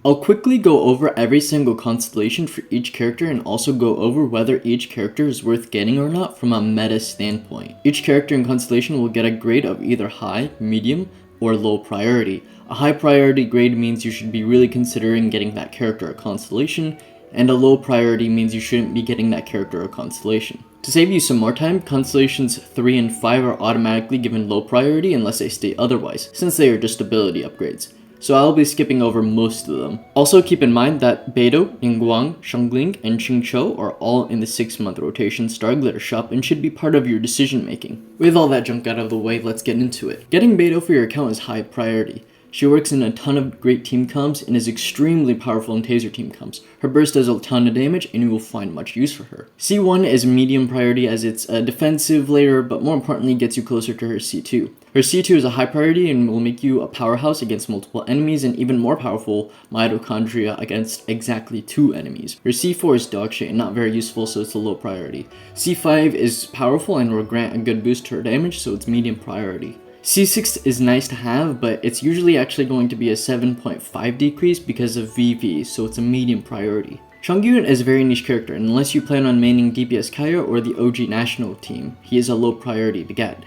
I'll quickly go over every single constellation for each character and also go over whether each character is worth getting or not from a meta standpoint. Each character in constellation will get a grade of either high, medium, or low priority. A high priority grade means you should be really considering getting that character or constellation, and a low priority means you shouldn't be getting that character or constellation. To save you some more time, constellations 3 and 5 are automatically given low priority unless they state otherwise, since they are just ability upgrades. So I'll be skipping over most of them. Also keep in mind that Beidou, Ninguang, Xiangling, and Xing are all in the 6-month rotation Star Glitter shop and should be part of your decision making. With all that junk out of the way, let's get into it. Getting Beidou for your account is high priority. She works in a ton of great team comps and is extremely powerful in taser team comps. Her burst does a ton of damage and you will find much use for her. C1 is medium priority as it's a defensive layer, but more importantly gets you closer to her C2. Her C2 is a high priority and will make you a powerhouse against multiple enemies and even more powerful mitochondria against exactly 2 enemies. Her C4 is dog shit and not very useful, so it's a low priority. C5 is powerful and will grant a good boost to her damage, so it's medium priority. C6 is nice to have, but it's usually actually going to be a 7.5 decrease because of VV, so it's a medium priority. Chongyun is a very niche character, and unless you plan on maining DPS Kaya or the OG national team, he is a low priority to get.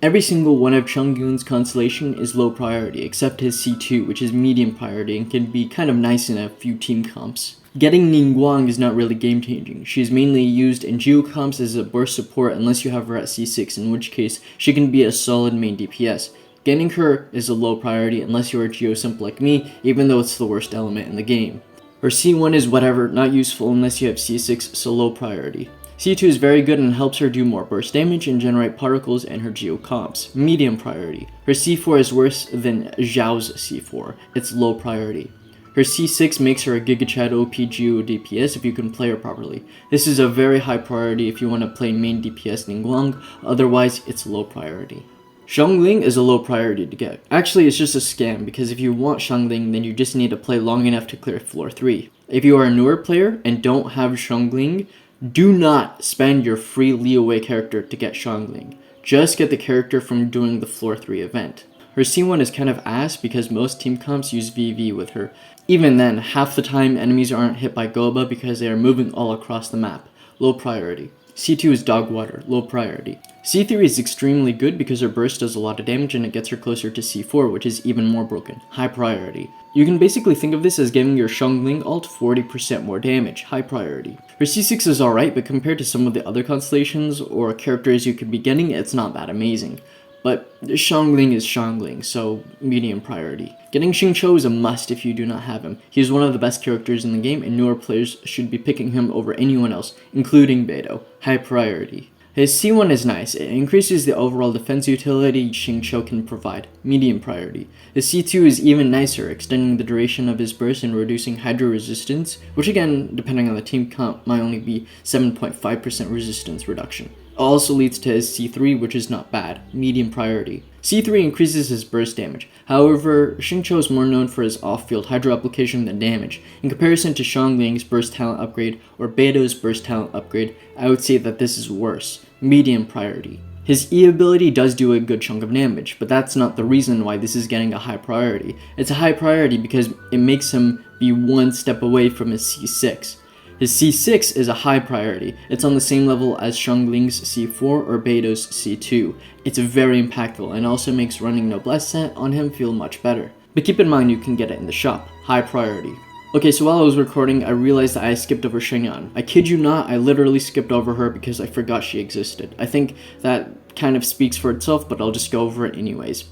Every single one of Chongyun's constellation is low priority, except his C2, which is medium priority and can be kind of nice in a few team comps. Getting Ninguang is not really game changing. She is mainly used in geo comps as a burst support unless you have her at C6, in which case she can be a solid main DPS. Getting her is a low priority unless you are geo simp like me, even though it's the worst element in the game. Her C1 is whatever, not useful unless you have C6, so low priority. C2 is very good and helps her do more burst damage and generate particles in her geo comps, medium priority. Her C4 is worse than Zhao's C4, it's low priority. Her C6 makes her a Giga Chad OP Geo DPS if you can play her properly. This is a very high priority if you want to play main DPS Ninguang, otherwise it's low priority. Xiangling is a low priority to get. Actually, it's just a scam because if you want Xiangling, then you just need to play long enough to clear floor 3. If you are a newer player and don't have Xiangling, do not spend your free Leeway character to get Xiangling. Just get the character from doing the floor 3 event. Her C1 is kind of ass because most team comps use VV with her. Even then, half the time enemies aren't hit by Goba because they are moving all across the map. Low priority. C2 is dog water, low priority. C3 is extremely good because her burst does a lot of damage and it gets her closer to C4, which is even more broken, high priority. You can basically think of this as giving your Xiangling ult 40% more damage, high priority. Her C6 is alright, but compared to some of the other constellations or characters you could be getting, it's not that amazing. But Xiangling is Xiangling, so medium priority. Getting Xing is a must if you do not have him. He is one of the best characters in the game and newer players should be picking him over anyone else, including Beidou, high priority. His C1 is nice, it increases the overall defense utility Xing can provide, medium priority. His C2 is even nicer, extending the duration of his burst and reducing hydro resistance, which again, depending on the team comp, might only be 7.5% resistance reduction. Also leads to his C3, which is not bad, medium priority. C3 increases his burst damage. However, Xing is more known for his off-field hydro application than damage. In comparison to Xiangling's burst talent upgrade or Beidou's burst talent upgrade, I would say that this is worse, medium priority. His E ability does do a good chunk of damage, but that's not the reason why this is getting a high priority. It's a high priority because it makes him be one step away from his C6. His C6 is a high priority. It's on the same level as Xiangling's C4 or Beidou's C2. It's very impactful and also makes running Noblesse Scent on him feel much better. But keep in mind you can get it in the shop. High priority. Okay, so while I was recording, I realized that I skipped over Xin Yan. I kid you not, I literally skipped over her because I forgot she existed. I think that kind of speaks for itself, but I'll just go over it anyways.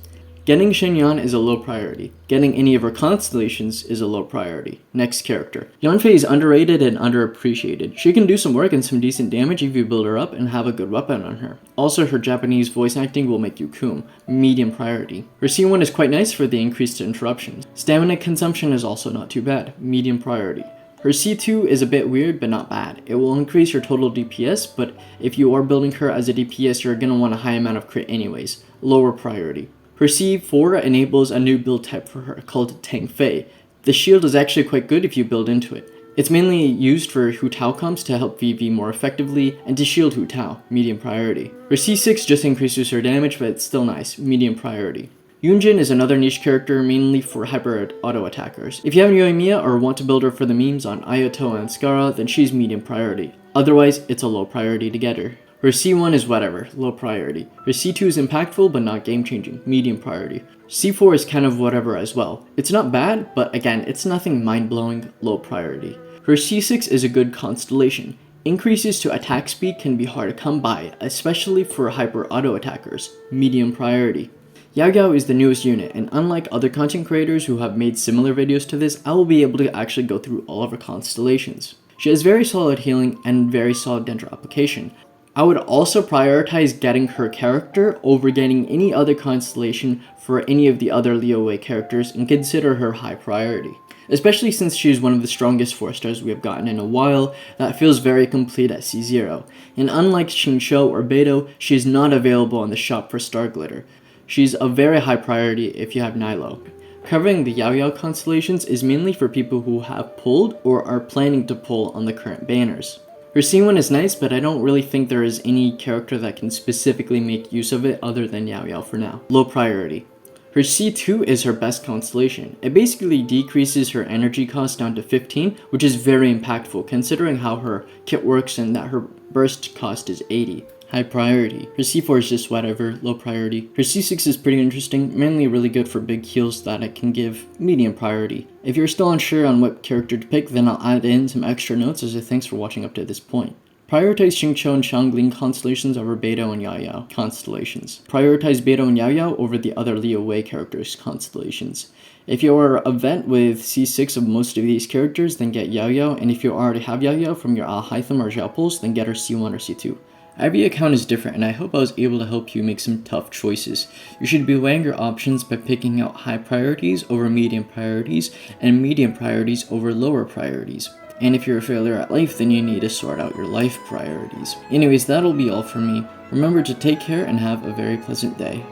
Getting Xin Yan is a low priority. Getting any of her constellations is a low priority. Next character. Yanfei is underrated and underappreciated. She can do some work and some decent damage if you build her up and have a good weapon on her. Also, her Japanese voice acting will make you coom. Medium priority. Her C1 is quite nice for the increased interruptions. Stamina consumption is also not too bad. Medium priority. Her C2 is a bit weird, but not bad. It will increase your total DPS, but if you are building her as a DPS, you're gonna want a high amount of crit anyways. Lower priority. Her C4 enables a new build type for her called Tang Fei. The shield is actually quite good if you build into it. It's mainly used for Hu Tao comps to help VV more effectively and to shield Hu Tao, medium priority. Her C6 just increases her damage, but it's still nice, medium priority. Yunjin is another niche character mainly for hyper auto attackers. If you have Yoimiya or want to build her for the memes on Ayato and Scara, then she's medium priority. Otherwise, it's a low priority to get her. Her C1 is whatever, low priority. Her C2 is impactful but not game changing, medium priority. C4 is kind of whatever as well. It's not bad, but again, it's nothing mind blowing, low priority. Her C6 is a good constellation. Increases to attack speed can be hard to come by, especially for hyper auto attackers, medium priority. Yao Yao is the newest unit, and unlike other content creators who have made similar videos to this, I will be able to actually go through all of her constellations. She has very solid healing and very solid Dendro application. I would also prioritize getting her character over getting any other constellation for any of the other Liyue Wei characters and consider her high priority. Especially since she is one of the strongest 4-stars we have gotten in a while that feels very complete at C0. And unlike Xing or Beidou, she is not available on the shop for Star Glitter. She's a very high priority if you have Nilo. Covering the Yao Yao constellations is mainly for people who have pulled or are planning to pull on the current banners. Her C1 is nice, but I don't really think there is any character that can specifically make use of it other than Yao Yao for now. Low priority. Her C2 is her best constellation. It basically decreases her energy cost down to 15, which is very impactful considering how her kit works and that her burst cost is 80. High priority. Her C4 is just whatever, low priority. Her C6 is pretty interesting, mainly really good for big heals that it can give medium priority. If you're still unsure on what character to pick, then I'll add in some extra notes as a thanks for watching up to this point. Prioritize Xing and Xiangling constellations over Beidou and Yao Yao constellations. Prioritize Beidou and Yao Yao over the other Liyue Wei characters constellations. If you are a vet with C6 of most of these characters, then get Yao Yao, and if you already have Yao Yao from your Alhaitham or Xiao Pulse, then get her C1 or C2. Every account is different, and I hope I was able to help you make some tough choices. You should be weighing your options by picking out high priorities over medium priorities and medium priorities over lower priorities. And if you're a failure at life, then you need to sort out your life priorities. Anyways, that'll be all for me. Remember to take care and have a very pleasant day.